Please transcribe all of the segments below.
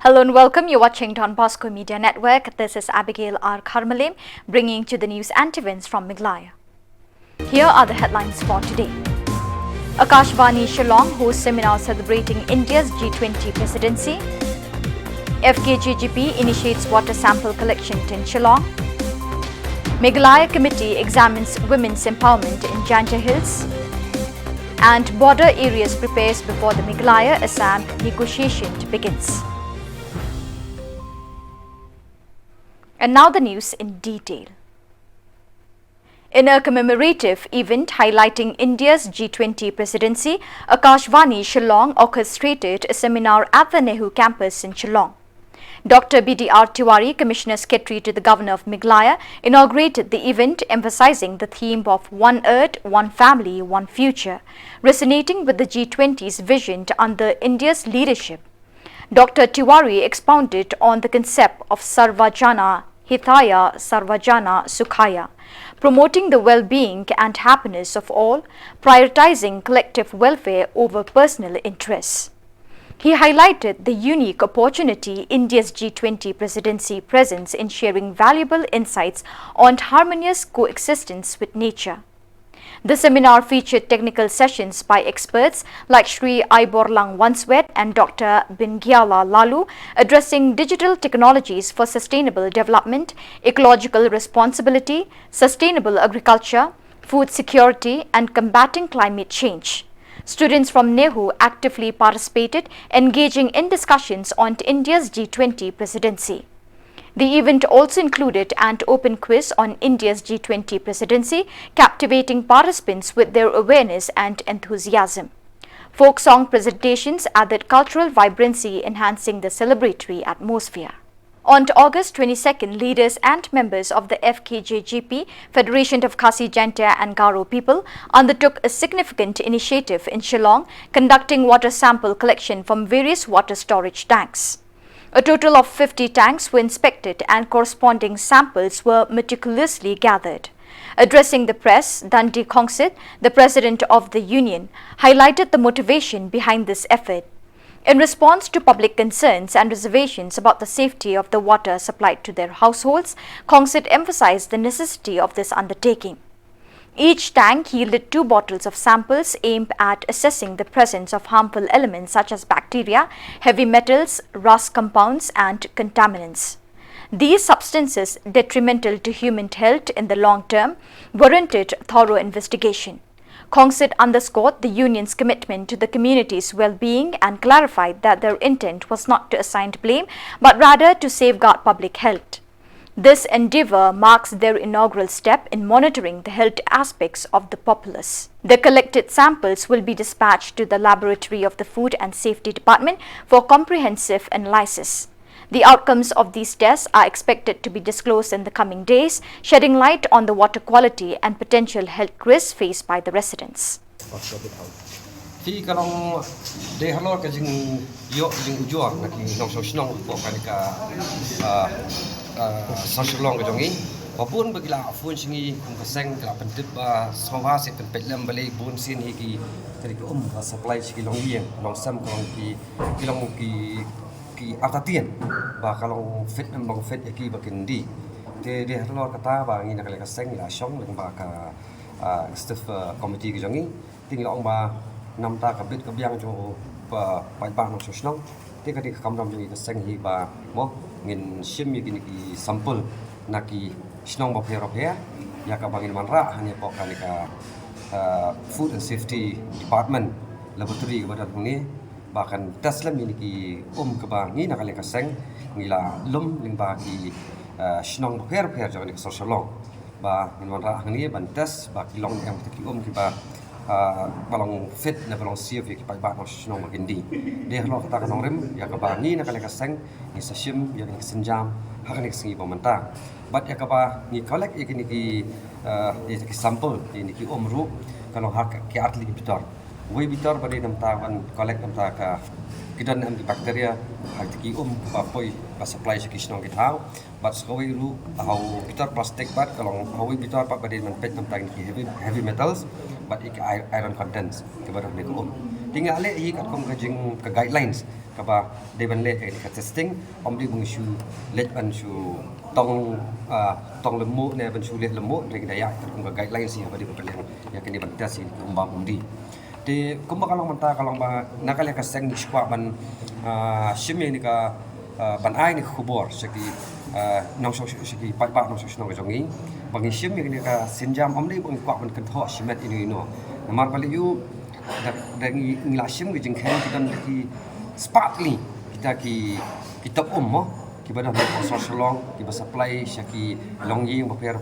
Hello and welcome. You're watching Don Bosco Media Network. This is Abigail R. Karmalim bringing to the news and events from Meghalaya. Here are the headlines for today. Akashvani Shillong hosts seminar celebrating India's G20 presidency. FKJGP initiates water sample collection in Shillong. Meghalaya Committee examines women's empowerment in Janja Hills. And border areas prepares before the Meghalaya-Assam negotiation begins. And now the news in detail. In a commemorative event highlighting India's G20 presidency, Akashvani Shillong orchestrated a seminar at the Nehru campus in Shillong. Dr. B.D.R. Tiwari, Commissioner Secretary to the Governor of Meghalaya, inaugurated the event emphasizing the theme of One Earth, One Family, One Future, resonating with the G20's vision under India's leadership. Dr. Tiwari expounded on the concept of Sarvajana Hitaya Sarvajana Sukhaya, promoting the well-being and happiness of all, prioritizing collective welfare over personal interests. He highlighted the unique opportunity India's G20 presidency presents in sharing valuable insights on harmonious coexistence with nature. The seminar featured technical sessions by experts like Shri Iborlang Wanswet and Dr. Bingyala Lalu addressing digital technologies for sustainable development, ecological responsibility, sustainable agriculture, food security and combating climate change. Students from Nehru actively participated, engaging in discussions on India's G20 presidency. The event also included an open quiz on India's G20 presidency, captivating participants with their awareness and enthusiasm. Folk song presentations added cultural vibrancy, enhancing the celebratory atmosphere. On August 22nd, leaders and members of the FKJGP, Federation of Khasi Jaintia and Garo people, undertook a significant initiative in Shillong, conducting water sample collection from various water storage tanks. A total of 50 tanks were inspected and corresponding samples were meticulously gathered. Addressing the press, Dandi Khongsit, the president of the union, highlighted the motivation behind this effort. In response to public concerns and reservations about the safety of the water supplied to their households, Khongsit emphasized the necessity of this undertaking. Each tank yielded 2 bottles of samples aimed at assessing the presence of harmful elements such as bacteria, heavy metals, rust compounds and contaminants. These substances, detrimental to human health in the long term, warranted thorough investigation. Khongsit underscored the union's commitment to the community's well-being and clarified that their intent was not to assign blame but rather to safeguard public health. This endeavor marks their inaugural step in monitoring the health aspects of the populace. The collected samples will be dispatched to the laboratory of the Food and Safety Department for comprehensive analysis. The outcomes of these tests are expected to be disclosed in the coming days, shedding light on the water quality and potential health risks faced by the residents. Thì kalau deh halor ka jing yo jing ujuang na ki nong so snong po ka sa shlong ka jongi papun bagila afun singi kung kaseng ka pentip ba sawa se pen pelam balik bun sin hi ki tari ko ka supply si long yeng long sam kong ki long ki atatien ba kalong fit nam bang fit ki bakin di deh halor kata ba ngi na ka kaseng la song leng ba ka staff committee ka jongi ting long ba năm ta cả biết có biang cho bài bản nó số nông thế cái cầm đồng như cái xanh hi ba mo nghìn sim như cái sample na ki snong bọc hero ya ya ka bangin manra hanya pok kan ka food and safety department laboratory kepada ni bahkan tes lam ini ki ke bang ni nak ka seng ngila lum ling ba ki snong bok hero jangan ka social long ba ngin manra ni ban tes ba ki long yang ki ki ba balong fit na balong sieve ki pai ba no sno magindi de lo kata ka rem ya ka ba ni na ka seng ni sa sim ya ni sinjam ha ka ni singi pamanta bat ya ka ba ni collect ikini ki sample ni ki omru kalau ha ki atli bitor we bitor ba nam ta ban collect nam ta ka kidan am ki bacteria ha ki ba poi ba supply ki sno ki thau bat so we ru au bitor plastic bat kalau au bitor pa ba man pet nam ta ki heavy metals but iron contents kepada mereka tinggal le hi kat kom ka jing ka guidelines ka ba de ban le ka testing om di bung shu let ban shu tong lemu ne ban shu let lemu ring daya kat kom ka guidelines hi ba di ba ya kini ban tes hi kom ba di di kom ba kalong manta kalong ba nakale ka seng ni skwa ban shimi ni ka ban ai ni khubor seki nong so seki pat ba nong so nong ka jongi bang shim ni ka sinjam om di bung kwa ban kan tho shimet ini no namar bali yu dari ngilashim ke jengkhen kita ki sparkly kita mo ki bada social long ki ba supply syaki longying ba per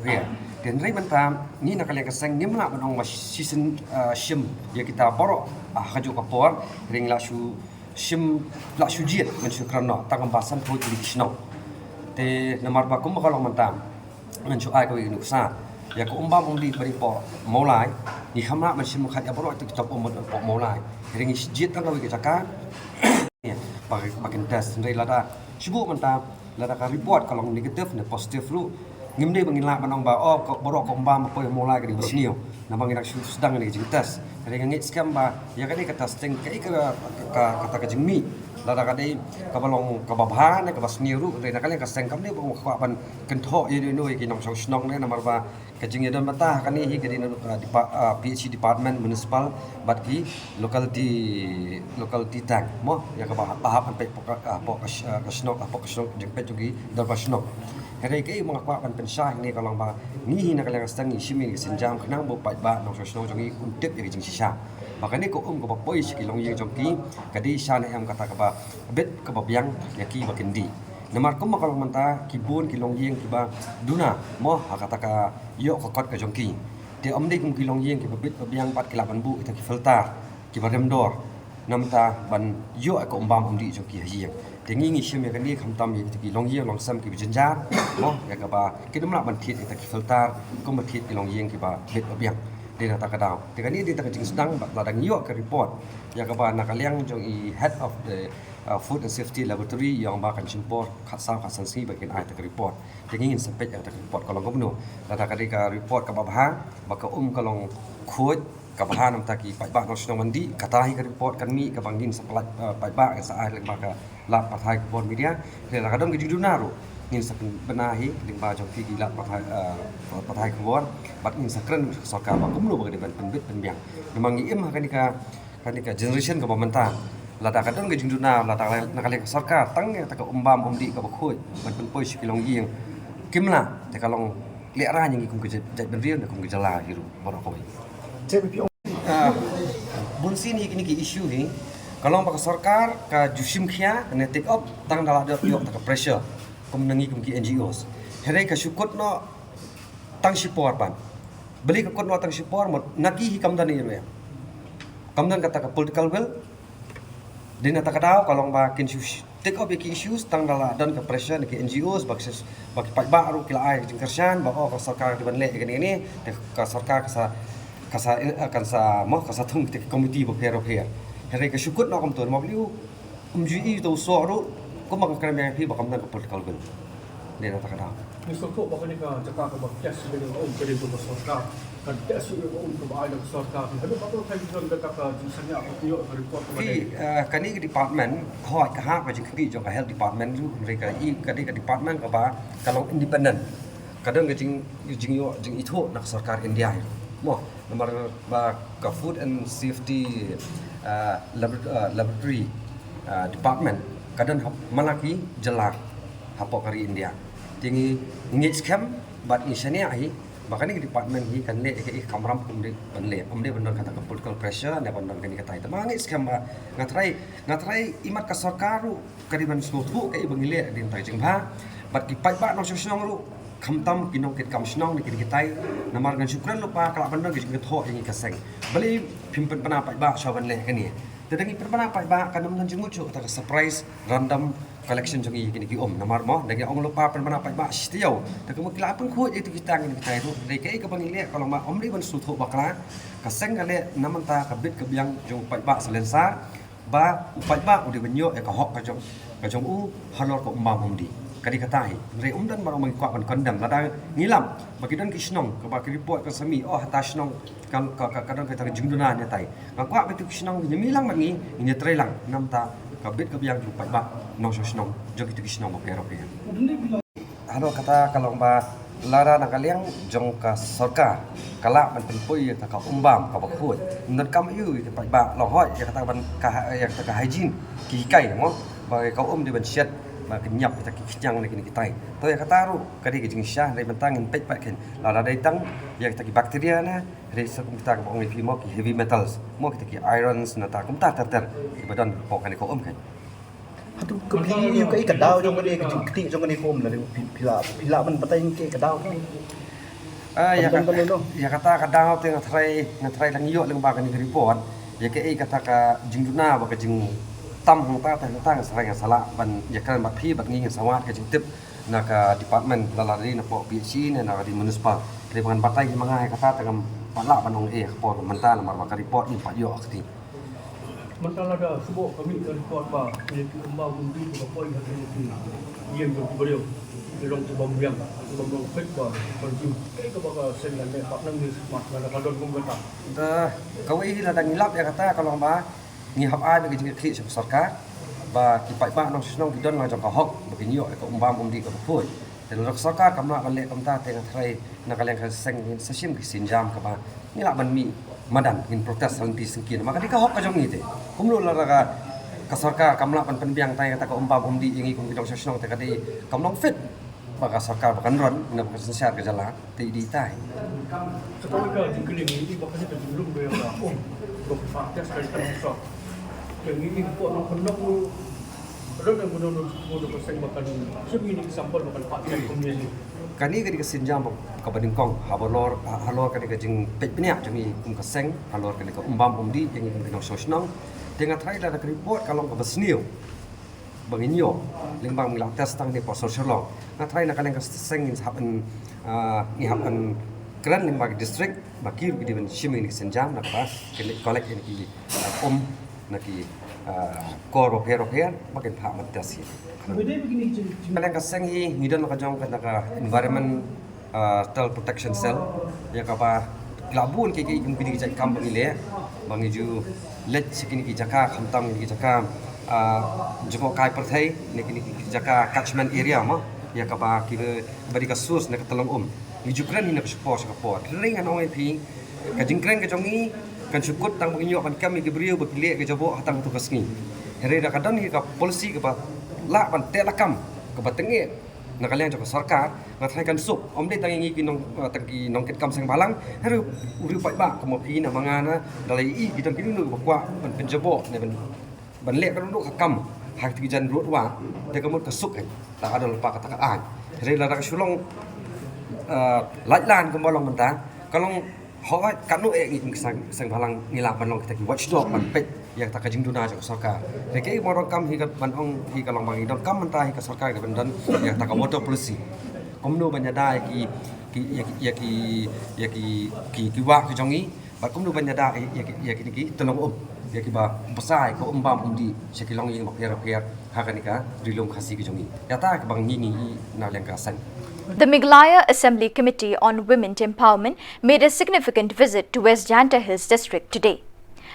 dan rai bantam ni nak kalian keseng ni mana banong ba season shim ya kita borok haju kapor ring la shu shim la shu jiet men shu krana tang basan pho ki kishno te namar ba kum kalau mantam men shu ai ko nuksa ya ko umbam di bari po maulai ni khamna man sim khat ya boro tu top umot po maulai ring jit tang ka jaka ya bakin test ndai lada sibu manta lada ka report kalau negative ne positive lu ngimde bangin la manong ba ko boro ko umbam po maulai ka di basnio na bangin ak sedang ni jing test ring ngit scam ba ya ka ni ka testing ka kata ka jing mi lada ka dei ka balong ka babha ne ka basnio ru dei na ka le ka seng kam ni bang kwa ban kan tho ye no ki nong chong snong ne na mar ba kajing dan mata kan ni hi kadin PhD department municipal bat ki locality tag mo ya ka tahap an pe po ka jeng pe jugi dar ba snok hari ke mga kwa ban pensah ni kalong ba ni hi na kalang stang ni shimi sinjam khnang bo pai ba nong snok jongi untip ya jing sisa makane ko ko ba poi si long yeng jong ki kadi shan em kata ka ba bet ka ba biang ya ki ba kendi namar ko makalong manta kibun kilong yeng kiba duna mo hakata ka yo kokot ka jongki te omde kum kilong yeng kiba bit biang pat kilaban bu ita ki filter kiba remdor namta ban yo ko umbam omdi jongki hieng te ngi shim ya kani kham tam yi ki long yeng long sam ki jinja mo ya ka ba kidumla ban thit ita ki filter ko ma thit kilong yeng kiba bit biang de na ta ka daw te kani de ta jing sedang ba dang yo ka report ya ka ba nakaliang jong i head of the Food and Safety Laboratory yang bahkan simpor khatsam khasansi bagian ai tak report dengan sampai yang tak report kalau gubernur data kadika report ka babha baka kalong khoj ka bahan nam taki pai ba no snong mandi katahi ka report kan mi ka bangdin saplat pai ba sa ai lek baka la pathai bon media le la kadong gi dunaru ngin sa benahi ling ba jong fi gi la pathai khobor bat ngin sakren sarkar ba gubernur bagi ban penbit penbiang memang im kanika generation ka pemerintah lada kadon ke jingduna lada nakale sarkar tang ya taka umbam umdi ka bakhoi ban pen poi sikilong gieng kimla te kalong le ra nyingi kum ke jat ben riu kum ke jala hiru borokoi bunsin hi kini ki issue hi kalong ba sarkar ka jusim khia ne take up tang dala dot yok taka pressure kum nangi kum ki NGOs here ka syukut no tang sipor ban beli ka kot no tang sipor naki hi kamdan ni ro ya kamdan kata ka political will din na takadaw kalong ba kin take up ki issues tang dala dan ke pressure ke NGOs bagi pai ba ru kila ai jing kersan ba ka sarkar di ban le ni ka sarkar kasa mo kasa thung te committee ba phero pher here ka syukut no kam ton mo liu ji to so ru ko ma ka me phi ba kam dan political will din na takadaw ni so ko ba ni ka jaka ka ba yes ni ko ke do sarkar kan tes ni ko ba ai nak sarkar hadu ba to thai jong ka jinsanya ko yo report ko ki kani ke department hoi ka ha ba jing ki jong ka health department ru mereka i kani ke department ka ba kalau independent kadang ke jing yo jing itu nak sarkar India mo nomor ba ka food and safety laboratory department kadang malaki jelak hapok kari India tinggi ngit scam bat isania hi makanya ke department hi kan le ke kamram kum de ban le om de bandon kata political pressure ne bandon kan kata itu mangi scam ba ngatrai imat ka sarkaru kadi ban snotu ke bangile din tai jing ba bat ki pai ba no snong ru khamtam kinong kit kam snong ni kitai namar gan syukran lupa kala bandon ke jing tho yang ka seng beli pimpen pana pai ba sawan le kan ni tedangi pana pai ba kan nam jing mucu kata surprise random collection jongi kini ki om namar mo dengan ong lupa pana pai ba stiau ta ko kila pun khoj itu kita ngin kita itu dei ke ka bangile kalau ma om ri ban su tho bakla ka seng kale namanta ka bit ka biang jong pai ba selensa ba upai ba udi banyo e ka hok ka jong u halor ko umam om di kadi katai re dan barang mengkuat ban kondam lada ngilam bagi don kisnong ke bagi report ke sami hata snong kan kadang kita jungduna ne tai ngkuat betu kisnong nyemilang mangi ini trelang namta kabit kabiang jupai ba nong snong jogi tu kisnong oke halo kata kalau ba lara nakaliang jong ka sarkar kala ban penpui ta ka umbam ka bakut nan kam yu ke ba lo hoi ya kata ban ka ya kata ka hygiene ki kai mo ba ka di ban siat ba kenyap kita kijang ni kita to ya kata ru kadi ke jing syah dari bentang in pet pakin lara dai tang ya kita ki bakteria na dari sakum kita ka bong fi mo ki heavy metals mo kita ki irons na ta kum ta ter badan pokan ko kan tu kebeli ke kedau jong ke ketik jong ke kom lah pila man patai ke kedau tu ya kata kadang tu ngatrai lang iyo lang bagan ni report ya ke kata ka jingduna ba ka jing tam hong ta tang sarai nga sala ban ya kan bat phi bat ngi sawat ka jing tip na ka department lalari na po PhD na di municipal dari bagan batai mangai kata tangam pala banong po menta na mar ka report ni pa yo akti Mentala dah sebut kami report bah menjadi umbau undi berapa yang ada itu yang beliau belum tebang biang tebang fit bah konjung ke baga sen dan pak nang ni smart dan kadon pun kata dah kau ini dah ngilap ya kata kalau ba ngihap ai bagi jing khik sarkar ba ki pai ba nong snong ki don ma jong ka hok bagi nyok ka umbam umdi ka pui dan rak sarkar kamna kan le kamta teng thrai na kaleng ka seng sasim ki sinjam ka ba ngilap ban mi madan in protes salanti sengkin maka dika hok ka jong ni te kumlo la ka sarkar kamla pan penbiang tai kata ka umbam umdi ingi kum kidong snong te kadi kamnong fit baka sarkar bakan ron na baka sensiar ka jala te di tai setelah ka jingkling ini bakal kita belum dia lah fakta sekali tak yang ini kok nak kena ada yang guna persen makan ini sambal makan pakcik komisi kani kadi kesinjam ka bading kong halor kadi ka jing pet penya jing kum ka seng halor kadi ka umbam umdi jing kum kinong sosnong dengan trai da report kalong ka basnio banginyo limbang mila test tang ni po social na trai na kaleng ka seng in happen ni happen kran limbang district bakir di ben shiming ni kesinjam na ka kolek ni ki na ki kor roher bakin pak matasi kalian kaseng hi ngidon ka jong ka environment tel protection cell ya ka pa labun ki kum kini jai kam bangile bangiju let sikini ki jaka khamtam ki jaka joko kai perthai ni kini ki jaka catchment area ma ya ka pa ki bari ka sus na ka talong ngiju kran ni na support ka pot ring an oi pi ka jingkren ka jongi kan syukut tang bagi nyok kan kami ke beriu bagi lek ke jabo hatang tu kasngi here da kadang ni ka polisi ke ba la ban te lakam ke ba tenge na kalian joko sarkar ngathai kan sup omde tang ngi ki nong ket kam sang balang here uri pai ba ke mo pi na mangana dalai i ki tang ki nu ba kwa ban jabo ne ban lek kan nu ka kam hak ti jan ruat wa te ka mot ka suk ta adol pa ka ta an here la ka sulong lait lan ke bolong mentang kalong hoi kanu ngi sang balang ngila ban long kita ki watchdog ban pet yang tak kajing duna jok sarkar reke morong kam hi ban ong hi kalong bangi don kam menta hi ka sarkar ka bandan yang tak ka water policy komno banyada ki wa ki jongi ba komno banyada ya ki tolong ya ki ba besai ko umbam undi sekilong yang bakir hakanika rilong khasi ki jongi ya ta ka bang ngi na leng ka san. The Meghalaya Assembly Committee on Women Empowerment made a significant visit to West Janta Hills district today.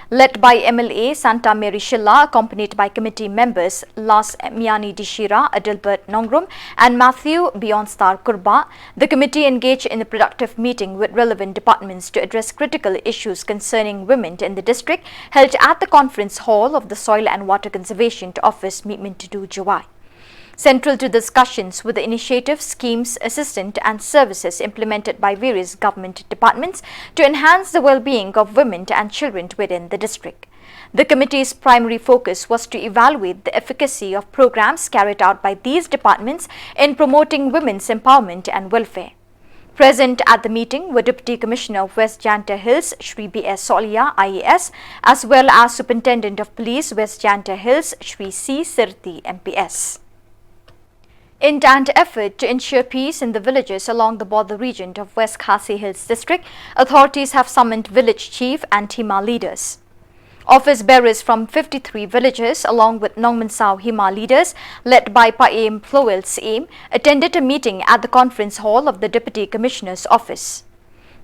Led by MLA Santa Mary Shilla, accompanied by committee members Las Miani Dishira, Adalbert Nongrum and Matthew Beyonstar Kurba, the committee engaged in a productive meeting with relevant departments to address critical issues concerning women in the district held at the conference hall of the Soil and Water Conservation Office, Meetmintudu, Jawai. Central to discussions were the initiatives, schemes, assistance and services implemented by various government departments to enhance the well-being of women and children within the district. The committee's primary focus was to evaluate the efficacy of programs carried out by these departments in promoting women's empowerment and welfare. Present at the meeting were Deputy Commissioner of West Janta Hills, Shri B.S. Solia, IAS, as well as Superintendent of Police, West Janta Hills, Shri C. Sirti, MPS. In an effort to ensure peace in the villages along the border region of West Khasi Hills district, authorities have summoned village chief and Thima leaders. Office bearers from 53 villages along with Nongman Sao Hima leaders led by Paem Plowel Seem attended a meeting at the conference hall of the Deputy Commissioner's office.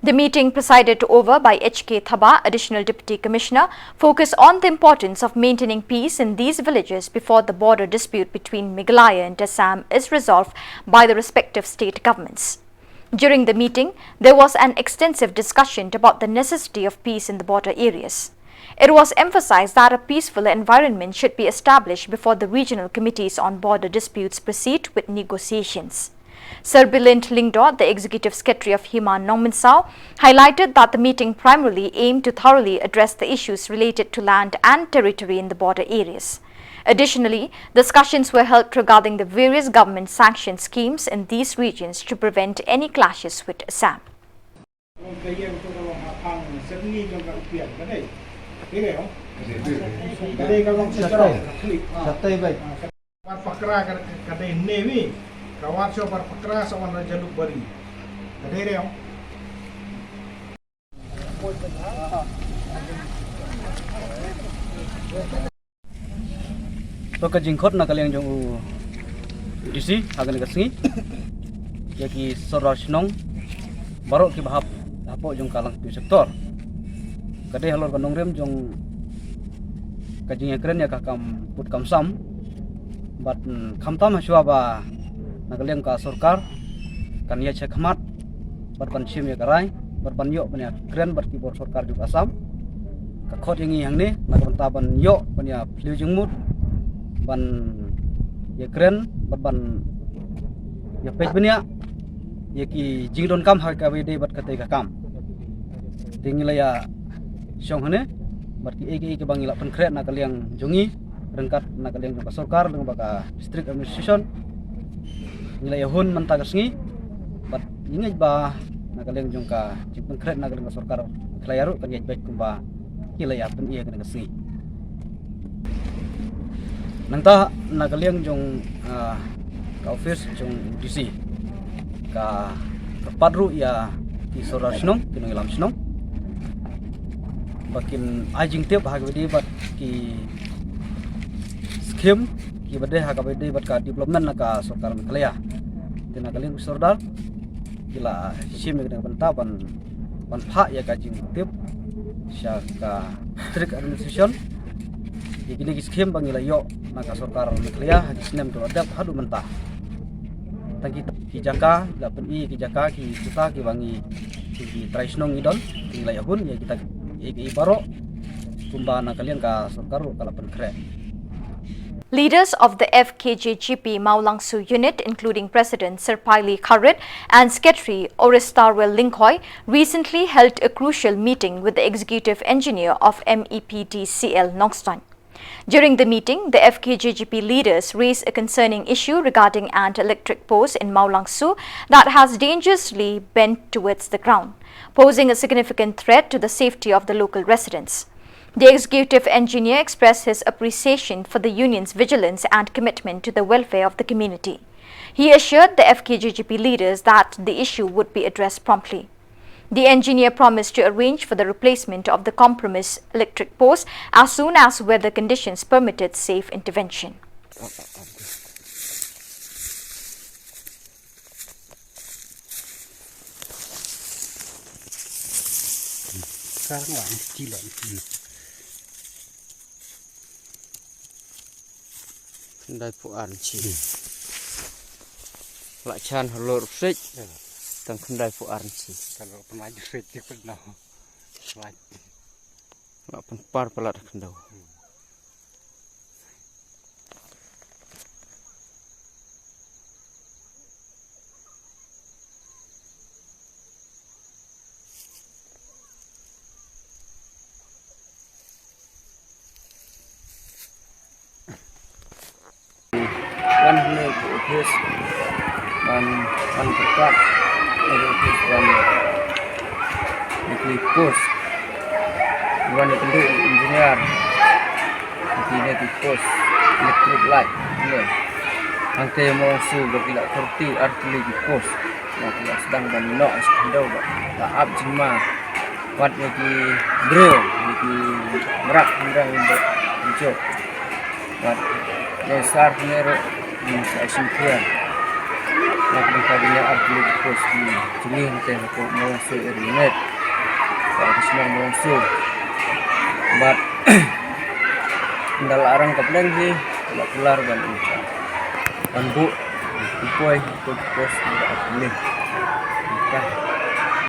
The meeting, presided over by H.K. Thaba, Additional Deputy Commissioner, focused on the importance of maintaining peace in these villages before the border dispute between Meghalaya and Assam is resolved by the respective state governments. During the meeting, there was an extensive discussion about the necessity of peace in the border areas. It was emphasized that a peaceful environment should be established before the regional committees on border disputes proceed with negotiations. Sir Bilind Lingdor, the Executive Secretary of Hima Nongman Sao, highlighted that the meeting primarily aimed to thoroughly address the issues related to land and territory in the border areas. Additionally, discussions were held regarding the various government sanctioned schemes in these regions to prevent any clashes with Assam. Toka jingkot na kaliang jong disi agan kasngi yaki sorar sinong barok ki bahap hapo jong kalang tu sektor kade halor kanong rem jong kajing ekren ya kakam put kamsam bat khamtam haswa ba nagaliang ka sarkar kan ya chekmat bat ban sim ya karai bat ban yo banya kren bat ki bor sarkar juk asam ka khot yang ni naganta ban yo banya pliu jeng mut ban ya keren ban ya pej benia ya ki jingdon kam ha ka wede bat kate ka kam tingila ya syong hane bat ki ege bangila pen kret na kaliang jongi rengkat na kaliang jong sarkar dengan baka district administration nila ya hun manta kasngi bat ingej ba na kaliang jong ka jipun kret na kaliang sarkar klayaru kan yej baik kumba kila ya pen iya kan kasngi nangta nagaliang jong ka office jong DC ka padru ya ki sorar sinong kinong ilam sinong bakin ajing tiap hagwedi bat ki skim ki bade hagwedi bat ka development na ka sarkar Meghalaya tinagaliang sordar kila sim dengan bentaban ban pha ya ka jing tiap sya ka district administration gini skim bangila yo naga sarkar Meghalaya hadisnem to adap hadu mentah tangki kijaka lapen i kijaka ki kita ki bangi ki traisnong idon nilai hun ya kita i baro kumba na kalian ka sarkar kalapen kre. Leaders of the FKJGP Maulangsu unit, including President Sir Paili Kharit and Secretary Orestarwell Linkoy, recently held a crucial meeting with the executive engineer of MEPDCL Nongstoin. During the meeting, the FKJGP leaders raised a concerning issue regarding an electric post in Maulangsu that has dangerously bent towards the ground, posing a significant threat to the safety of the local residents. The executive engineer expressed his appreciation for the union's vigilance and commitment to the welfare of the community. He assured the FKJGP leaders that the issue would be addressed promptly. The engineer promised to arrange for the replacement of the compromised electric post as soon as weather conditions permitted safe intervention. Đây phụ án chỉ lại chan halor sik tang kendai phụ án chỉ kalau pernah jadi di kenal slide lại par pelat kendau kan ini office dan tempat office dan di post bukan itu engineer di post electric light ini nanti mau su berkila seperti artili di post yang tidak sedang dan no sedang tak up cuma buat lagi bro di ki merak merang untuk hijau. But dasar nero di action kia. Nak dikatakan artikel post di sini nanti aku mengusung internet. Saya semua mengusung. But dalam arang kaplan di tak kelar dan ucap. Anbu ipoi ikut post di artikel.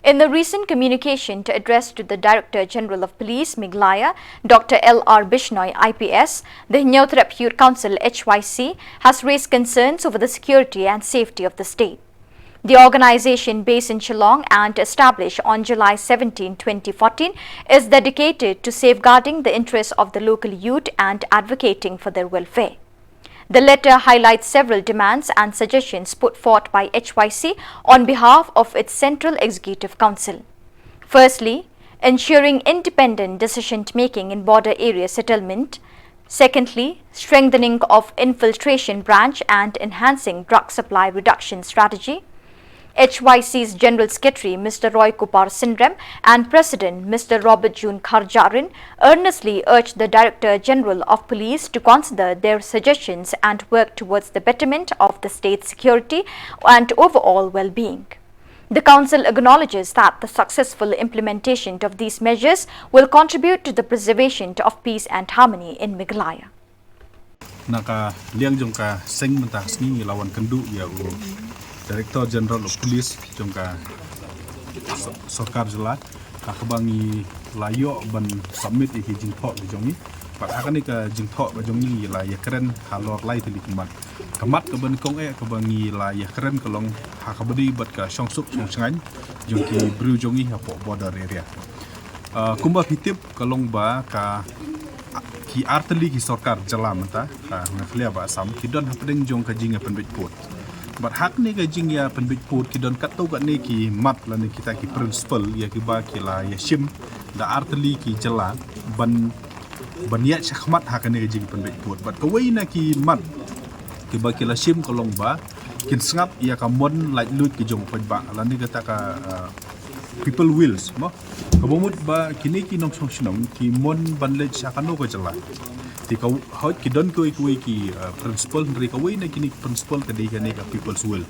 In the recent communication to address to the Director General of Police, Meghalaya, Dr. L.R. Bishnoi, IPS, the Hnyothrep Youth Council HYC has raised concerns over the security and safety of the state. The organization, based in Shillong and established on July 17, 2014, is dedicated to safeguarding the interests of the local youth and advocating for their welfare. The letter highlights several demands and suggestions put forth by HYC on behalf of its Central Executive Council. Firstly, ensuring independent decision-making in border area settlement. Secondly, strengthening of infiltration branch and enhancing drug supply reduction strategy. HYC's General Secretary Mr. Roy Kupar Sindrem and President Mr. Robert June Kharjarin earnestly urged the Director General of Police to consider their suggestions and work towards the betterment of the state's security and overall well-being. The Council acknowledges that the successful implementation of these measures will contribute to the preservation of peace and harmony in Meghalaya. Naka liang jongka seng mentah sni lawan kendu ya Director General of Police jongka Sarkar Jela kabangi layo ban submit iki jingthok jongi pat akan ka jingthok jongi la ya keren halor lai tili kemat ke ban kong kabangi la ya keren kolong hakabadi bat ka songsuk songsngan jongki bru jongi hapo border area kumba pitip kolong ba ka ki arteli ki Sarkar Jela menta ka ngaklia ba sam kidon hapdeng jong ka jinga penbit pot but hak ni ka jing ya penbit pot ki don katau kat ni ki mat la ni kita ki principal ya ki ba ki la ya shim da arteli ki Jela ban ya chakmat hak ni ka jing penbit pot but kawai na ki mat ki ba ki la shim kolong ba kin sngap ya ka mon like lut ki jong paj ba la ni kata ka people wills mo kabomut ba kini ki nong song sinong ki mon ban le chakano ko Jela ti ka hot ki don ko ki principal ri ka wei na kini principal ka dei ka ne ka people's will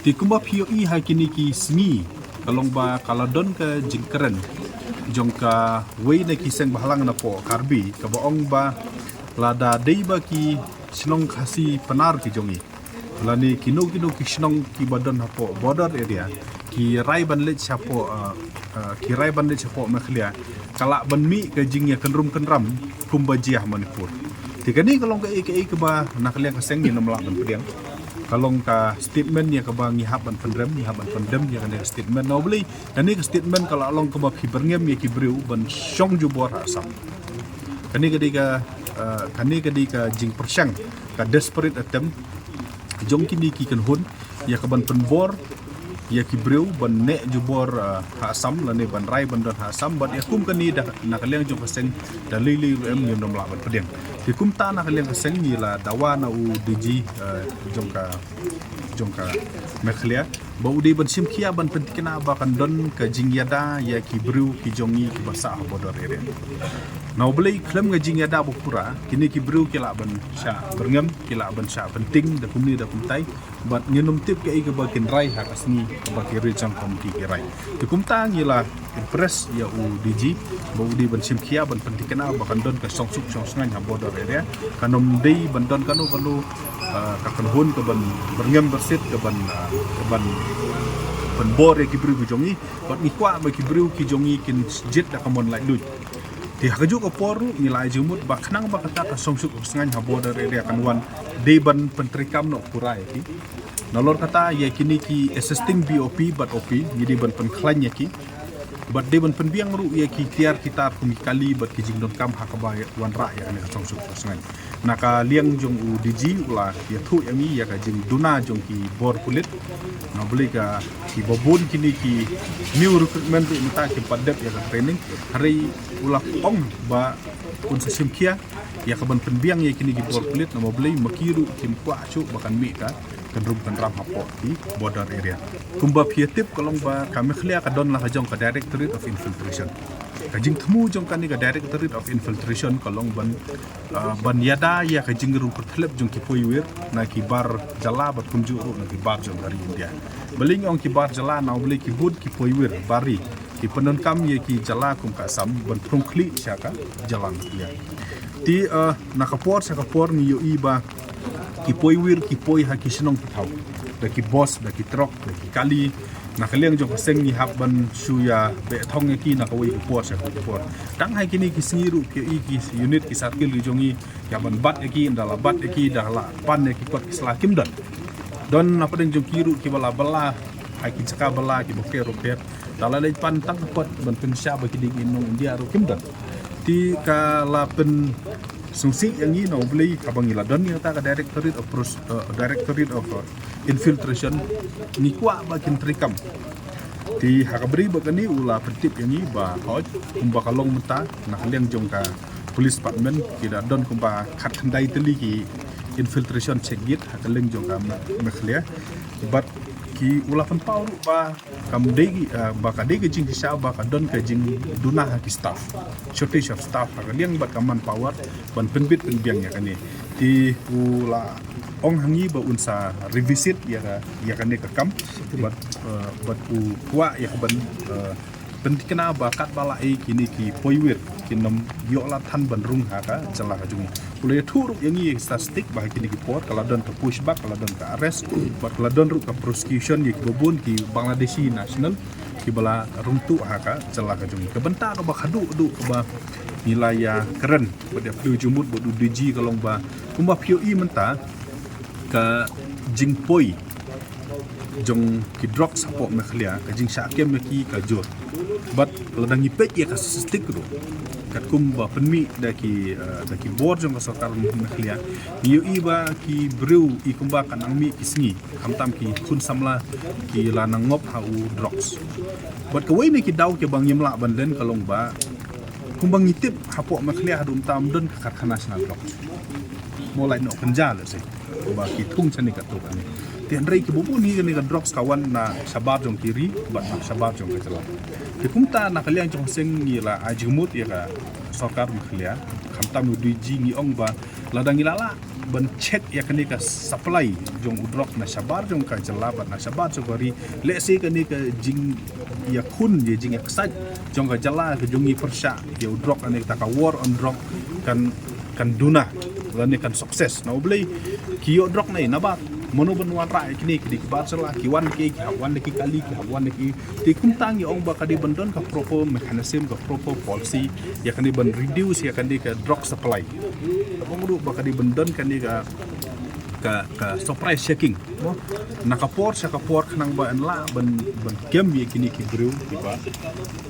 ti kumba POE ha kini ki sngi kalong ba kala don ka jingkeren jong ka wei na ki seng bahalang na po karbi ka baong ba lada dei ba ki sinong khasi panar ki jongi lani kino ki sinong ki badan ha po border area ki rai ban le chapo ki rai ban le chapo makhlia kala ban mi ka jingya kenrum kenram kumba jiah Manipur tiga ni kalong ka ke ba nakliang ka seng ni namla ban pediang kalong ka statement ya ka ba ngihap ban pendrem ya kan statement no beli kani ka statement kalau along ka ba hiberngem ya ki breu ban syong jubor asam kani ka jing persyang ka desperate attempt jong kini ki kan hun ya ka ban penbor ya ki breu ban ne jubor asam lane ban rai ban don asam ban ya kum kani dah nakaliang jong kaseng dalili em nyom nom la ban pedeng ki kum ta nakaliang kaseng ni la dawa na u dg jongka mekhlia ba udi ban sim kia ban pentikena ba kan don ka jingyada ya ki breu ki jongi ki basa bodor ere now belai klem ga jingyada bukura kini ki breu ki la ban sha berngam ki la ban sha penting da kumni da kumtai bat ngenum tip ke ga ba kin rai ha kasni ba ki region committee ki rai ki kumta ngila impress ya u dg ba udi ban sim kia ban pentikena ba kan don ka songsuk songsngan ha bodor ere kanom dei ban don kanu ka kan hun ka ban berngam bersit ka ban bor ya ki breu ki jongi bat ngikwa ba ki breu ki jongi kin jit da kamon lai lut ti haju ko poru nilai jumut ba khnang ba kata ka songsuk sngan ha border area kanwan de ban pentrikam no kurai ki nolor kata ya kini ki assisting BOP but OP jadi ban penklan ya ki but de ban penbiang ru ya ki tiar kita kali bat ki jingdon kam ha ka ba wan ra ya ne songsuk sngan naka liang jong u DG ula ya thu yami ya ka jing duna jong ki bor kulit na beli ka ki bobon kini ki new recruitment ru mita ki padep ya ka training hari ula ong ba un sasim kia ya ka ban penbiang ya kini ki bor kulit na beli makiru kim kwa chu bakan mi ka kendrum kendram hapo di border area kumba pietip kolong ba kami khlia ka don la hajong ka Directorate of Infiltration kajing temu jong kan ni ka Directorate of Infiltration kalong ban yada ya kajing ru pertlep jong ki poiwir na ki bar jala bat kumju na ki bar jong dari India beling ong ki bar jala na beli ki bud ki poiwir bari ki penon kam ye ki jala kum ka sam ban prongkli syaka jalan ya ti nakapor ni yo iba ki poiwir ki poi ha ki sinong tau da ki boss da ki trok da ki kali nakaliang jong seng ni habban suya be thong ki na kawai por sa por tang hai kini ki singiru ki unit ki sarkil jongi ya ban bat ki ndala bat ki dala pan ki kot ki slakim don apa den jong kiru ki bala hai ki caka bala ki boke roket dala le pan tang kot ban pensya ba ki ding inong India ro kim ti ka la pen sungsi yang ini beli kabang ila don ta ka Directorate of Infiltration ni kwa bakin trikam ti hakabri bagani ula pertip yang ini ba hoj kumba kalong mata nak liang jong ka police department kira don kumba khat khandai teli ki infiltration check git hakaleng jong ka mekhlia but ki ula pan pau ba kam degi ba ka degi jing sa ba ka don ka jing dunah ki staff shortage of staff hakaliang ba kaman power ban penbit penbiang ya kani ti ula ong hangi ba unsa revisit ya kan ka kam bat kuwa ya ban pentikna bakat bala kini ki poiwir kinom yola than ban rung ha ka jala ka jung ule thuruk yangi statistik ba kini ki por kala don ka pushback kala don ka arrest bat kala don ru ka prosecution ki bobun ki Bangladeshi national ki bala rungtu ha ka jala ka jung ka benta ka ba khadu ka ba nilai keren pada pelu jumut bodu DG kalong ba kumba POE menta ka jingpoi jong ki drug support mekhlia ka jing syakem ki ka jor but ladang ipet ya ka statistik ro kat kumba penmi da ki board jong ka sarkar mekhlia yu iba ki brew I kumba kan angmi ki singi hamtam ki khun samla ki lanang ngop hau drugs but ka wei ki daw ki bang yimla banden kalong ba kumbang ngitip hapok mekhlia hadum tam don ka kharkhana national drugs mulai no penjal se ba ki thung chani ka to kan tian rei ki bubu ni ka drugs kawan na sabar jong kiri bat na sabar jong ka jala ki kumta na kaliang jong seng ni la ajumut ya ka sarkar mekhlia khamtam DG ni ong ba ladang ilala ban check ya kani ka supply jong udrok na sabar jong ka jala bat na sabar jong bari le se kani ka jing ya khun je jing eksaj jong ka jala ka jongi persya ya udrok ane ta ka war on drug kan duna lani kan sukses na ublay kiyo drug na inabat mono banwan ra kini ki bar sala ki wan ki wan ki kali ki wan ki ti kumtang yo ong ba ka di bandon ka proper mechanism ka proper policy ya kan di ban reduce ya kan di ka drug supply ong ru ba ka di bandon kan di ka surprise checking no nakapor sa kapor kanang ba anla ban game ye kini ki brew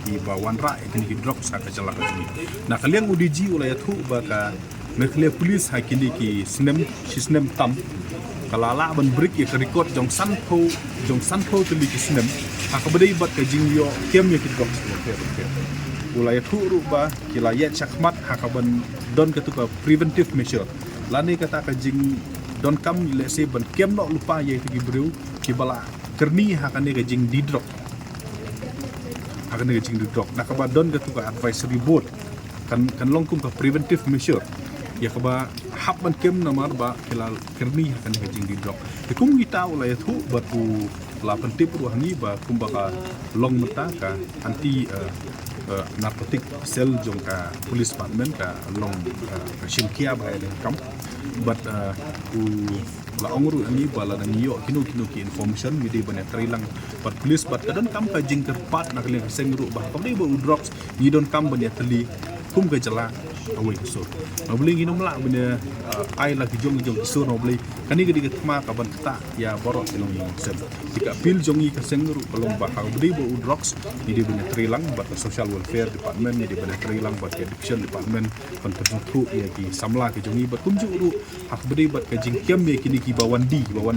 ki ba wan ra kini ki drug sa ka jala ka ni nakaliang udiji ulaya thu ba ka mekhlia police ha kini ki sinem tam kalala ban break ya record jong sanpo tuli ki sinem ha ka bedai bat ka jingyo kem ye ki drug ulaya thu ru ba kilaya chakmat ha ka ban don ka tu ka preventive measure lani kata ka jing don kam le se ban kem no lupa ye ki brew ki bala kerni ha kan ga jing didrok ha kan ga jing didrok na ka ba don ga tu ka advisory board kan longkum ka preventive measure ya ka ba hap ban kem na mar ba kilal kerni ha kan ga jing didrok te kum kita ula ya thu batu la pentip ru hangi ba kum ba ka long mata ka anti narcotic cell jong ka police department ka long shimkia ba ele kam but la ongru ani bala na niyo kinu ki information mi de bane trilang but police but kadon kam ka jing terpat na kali sengru ba kam de bo drops ni don kam bane tali kum ka jala away so no bling inum la bane ai la ki jong so no bling kani ga diga ka ban ta ya borok sinong sen jika pil jongi ka sengru kolong ba ka de bo drops ni de bane trilang but social welfare department ni de bane trilang but addiction department kon tertu ya ki samla ki jongi but kum ju hak beri bat ka jing kem ye kini ki bawan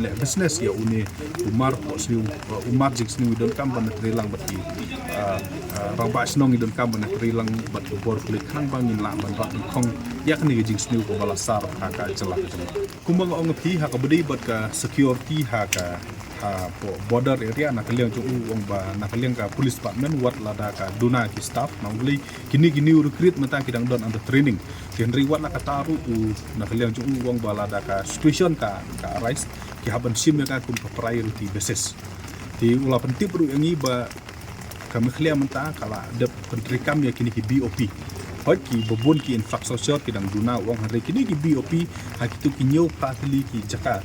le business ya une umar jing sni don kam ban trilang bat ki raba snong don kam ban trilang bat bor klik khang bangin la ban rat khong ya kini jing sni ko balasar ha ka celak kumbang ong phi ha ka beri bat ka security ha ka border area nak kaliang cu wong ba nak kaliang ka police department wat lada ka duna ki staff nang beli kini recruit mata kidang don under training henry wat nak taru nak kaliang cu wong ba lada ka situation ka arise ki haban sim ka kun ka priority basis di ula penting perlu yang ba kami kaliang mata kala de penteri kami kini ki BOP hot ki bobon ki infrastruktur kidang duna wong hari kini ki BOP hakitu ki nyau patli ki jaka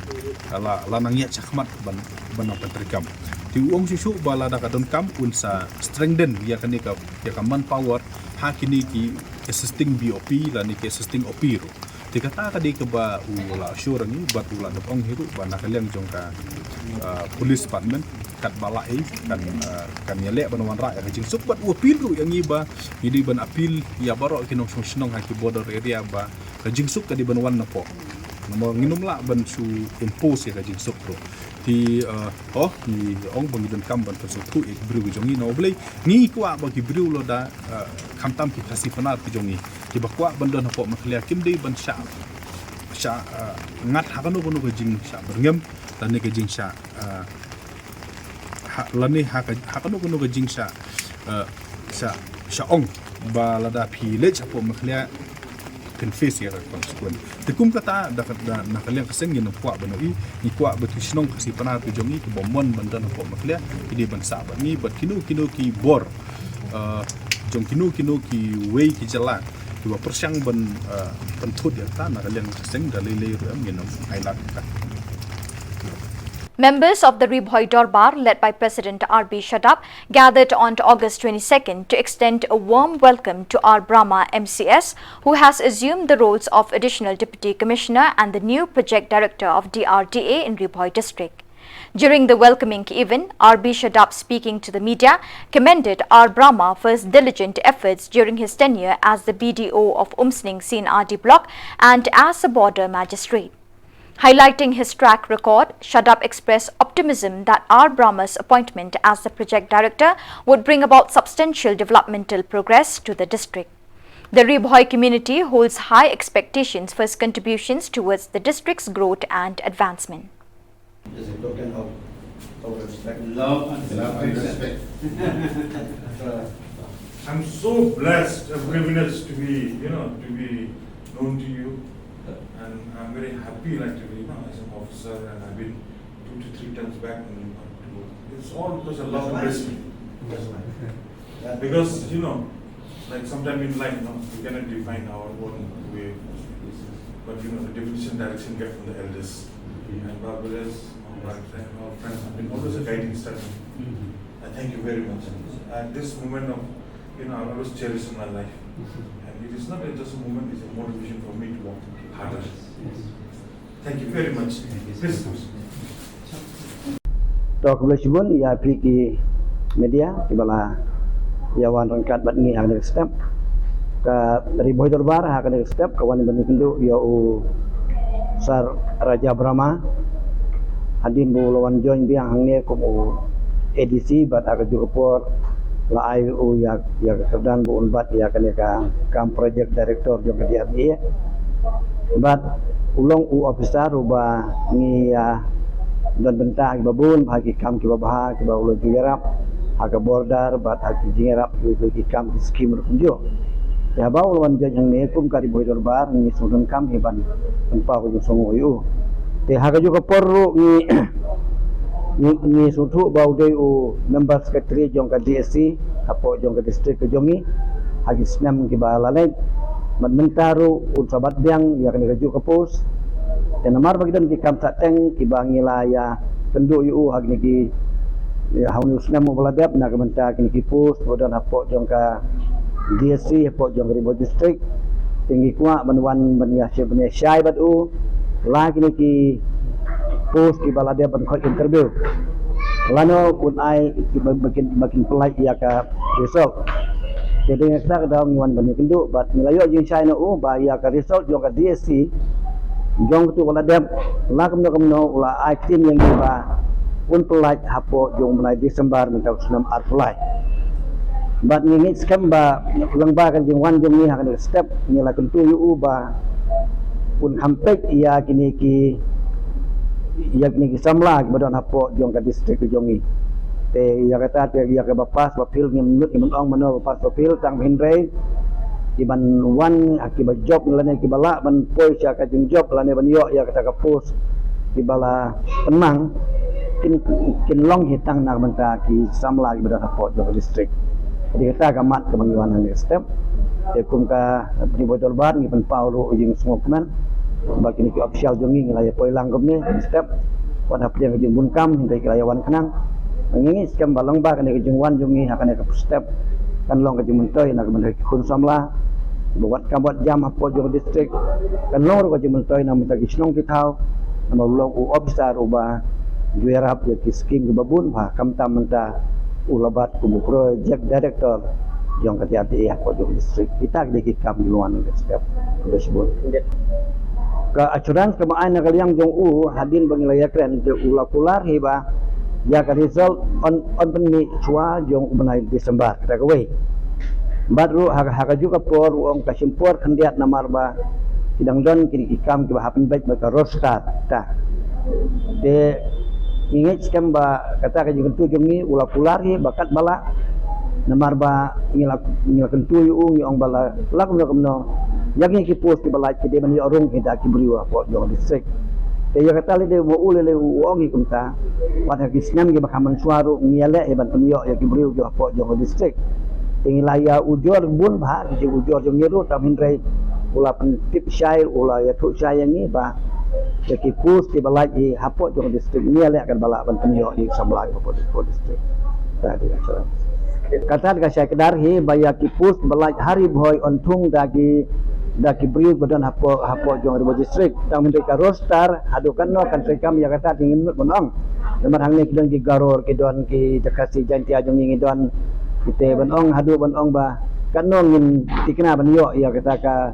ala lanang ya cakmat ban penterikam ti wong susu bala da kadon kampun sa strengthen ya kani ka manpower hakini ki assisting BOP lan ki assisting OP ro ti kata kadi ke ba ula sure ni bat ula da ong hiru ba nakaliang jongka police department kat balai kan yale banwan ra ya jing supat appeal ru yang iba idi ban appeal ya baro kinong snong haki border area ba kajing suk kadi banwan na po mo nginum la ban su impose ya kajing suk ru ti ni ong bangidon kam ban so tu ek bru jongi no blai ni kwa ba ki bru lo da kamtam ki khasi panar ki jongi ti ba kwa ban don po maklia kim dei ban sha ngat hakano kono kajing sha berngem dan ni kajing sha lani hakano kono kajing sha ong ba lada phi le chapo makhlia confess ya konsekuen tekum kata da nakaliang kaseng yin kwa banoi ni kwa betusnong kasi pana tu jongi ki bomon bandan ko makhlia idi ban sa ba ni bat kinu ki bor jong kinu ki wei ki jala ki ba persyang ban penthut ya ta nakaliang kaseng dalile ram yin ailat ka. Members of the Ribhoi Dorbar, led by President R.B. Shadab, gathered on August 22nd to extend a warm welcome to R. Brahma MCS, who has assumed the roles of Additional Deputy Commissioner and the new Project Director of DRDA in Ribhoi District. During the welcoming event, R.B. Shadab, speaking to the media, commended R. Brahma for his diligent efforts during his tenure as the BDO of Umsning CNRD block and as a border magistrate. Highlighting his track record, Shadab expressed optimism that R. Brahma's appointment as the project director would bring about substantial developmental progress to the district. The Ribhoi community holds high expectations for his contributions towards the district's growth and advancement. As a token of respect. Love and respect. I'm so blessed, a privilege to be known to you. And I'm very happy, like, as an officer, and I've been 2 to 3 times back. It's all because of love and respect. Because, like sometimes in life, we cannot define our own way. But, the definition, direction get from the elders. And brothers, our friends have been always a guiding star. I thank you very much. At this moment of, I always cherish in my life. And it is not just a moment, it's a motivation for me to work harder. Thank you very much. Please. Tok Blashibun ya piki media ibala ya wan rangkat bat ngi hang step ka Ribhoi Dorbar hang step kawan ban kendu ya Sar Raja Brahma hadin bu lawan join biang hang ne ko edisi bat aga jurupor la ai ya kedan bu unbat ya kam project director jo dia dia bat ulong officer uba ni dan bentak babun bagi kam ki babah ki baulo jigarap aga border bat haki jigarap ki kam skim runjo ya baul wan jang ne kum kari Ribhoi Dorbar ni sudun kam iban tempa ko songo yu te haga juga perlu ni sutu bau dei member secretary jong ka DSC apo jong ka district jongi hagi snam ki balalai mentaru sabat biang ya kan kaju ke pos dan namar bagi dan ki kam sateng ki bangila ya pendu yu hagi ki ya haunu snam mo baladap na kamenta ki pos bodan apo jong ka DSC apo jong Ribhoi district tinggi kuat banwan bania syai batu lagi ki pos ki baladap ban khoi interview lano kun ai makin pelai ya ka result jadi ngaksa dalam ngiwan bani kendu bat milayo jing China ba ya ka result jong ka DSC jong tu wala dem la kamno ula ai tim yang ba un pelai hapo jong mulai Desember mentau senam ar pelai bat ngingit skam ba ulang ba kan jing wan jong ni hakan step ni la kentu yu ba un hampek ya kini ki yak ni kisamla kepada hapo jong ka distrik jongi te ya kata te ya ke bapas bapil ni menut ni menong mano bapas bapil tang hindrai iban wan akibat job lane kibala ban poi sia ka jeng job lane ban yo ya kata ka pos kibala penang kin long hitang nak benta ki samla kepada hapo jong distrik jadi kata gamat ke bangiwan ni step te kum ka ni botol bar ni pen paulo jeng semua keman bagi ni official jongi ngelaya poi langgam ni step wana pilihan kejung bunkam hingga kelayawan kenang mengingi skam balong ba kena kejung wan jongi akan ke step kan long kejung mentoi nak benda kun samla buat kabuat jam apa jong distrik kan long kejung mentoi nak minta kisnong kitau nama ulong u officer uba juerap ya kisking ke babun ha kamta menta ulabat kubu project director jong ketiati apa jong distrik kita ke kam di luar ke step sudah sebut ke acuran kemaan nak yang jong hadin bangilaya kren te ula pular hiba ya ka result on penmi chua jong benai Desember kata kawai baru haka juga por uang kasimpor kandiat namar ba sidang don kini ikam ke happen baik ba roster ta de ingit skam ba kata ka jong tu jong ni ula pular hi bakat bala namar ba ngilak tu yu ong bala lak no yang ni kipos ki balai ke dia mani orang kita ki beriwa po jong distrik te ya kata le de wo ule le uong ki kumta pada kisnam ki bakaman suaru ngiale e ban penyo ya ki beriwa jo po jong distrik tingilaya ujor bun ba ki ujor jong ngiru tam hindrai ula pentip syair ula ya tu syair ni ba ya ki pus ki balai ki hapo jong distrik ngiale akan balak ban penyo di samla po distrik tadi acara kata ka saya kedar hi baya ki pus balai hari boy ontung dagi beriuk badan hapo jong ribo distrik tang mereka roster hadukan no kan rekam ya kata tingin menut bonong lemar hang ni kidon ki garor kidon ki jakasi janti ajong ngi don kita bonong hadu bonong ba kan no ngin tikna ban yo ya kata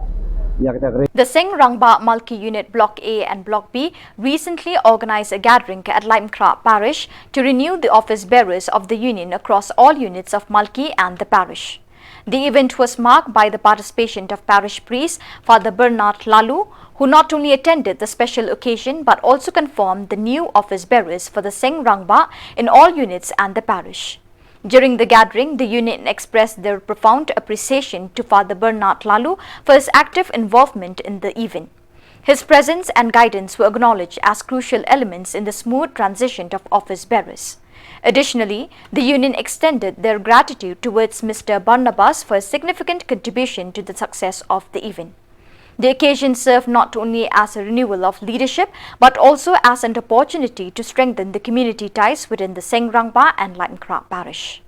The Seng Rangba Multi-Unit Block A and Block B recently organized a gathering at Limekra Parish to renew the office bearers of the union across all units of Mulki and the parish. The event was marked by the participation of parish priest Father Bernard Lalu, who not only attended the special occasion but also confirmed the new office bearers for the Seng Rangba in all units and the parish. During the gathering, the union expressed their profound appreciation to Father Bernard Lalu for his active involvement in the event. His presence and guidance were acknowledged as crucial elements in the smooth transition of office bearers. Additionally, the union extended their gratitude towards Mr. Barnabas for his significant contribution to the success of the event. The occasion served not only as a renewal of leadership but also as an opportunity to strengthen the community ties within the Seng Rangba and Limekra parish.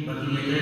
Bagi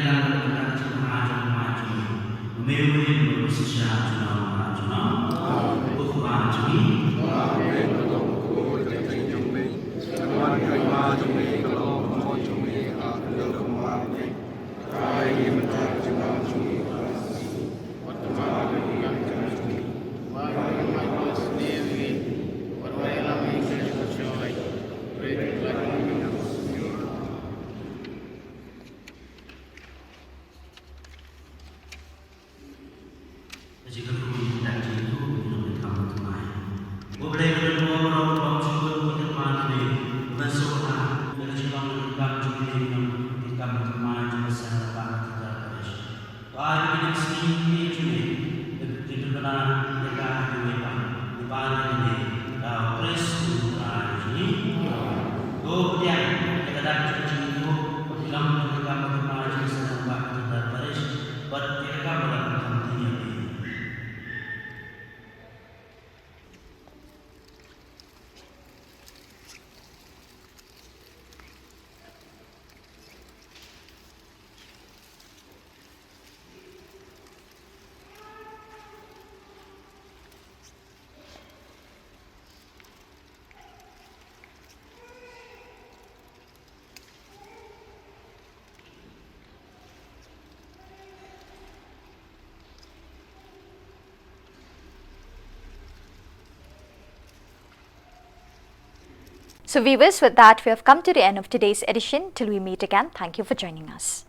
So viewers, with that we have come to the end of today's edition. Till we meet again, thank you for joining us.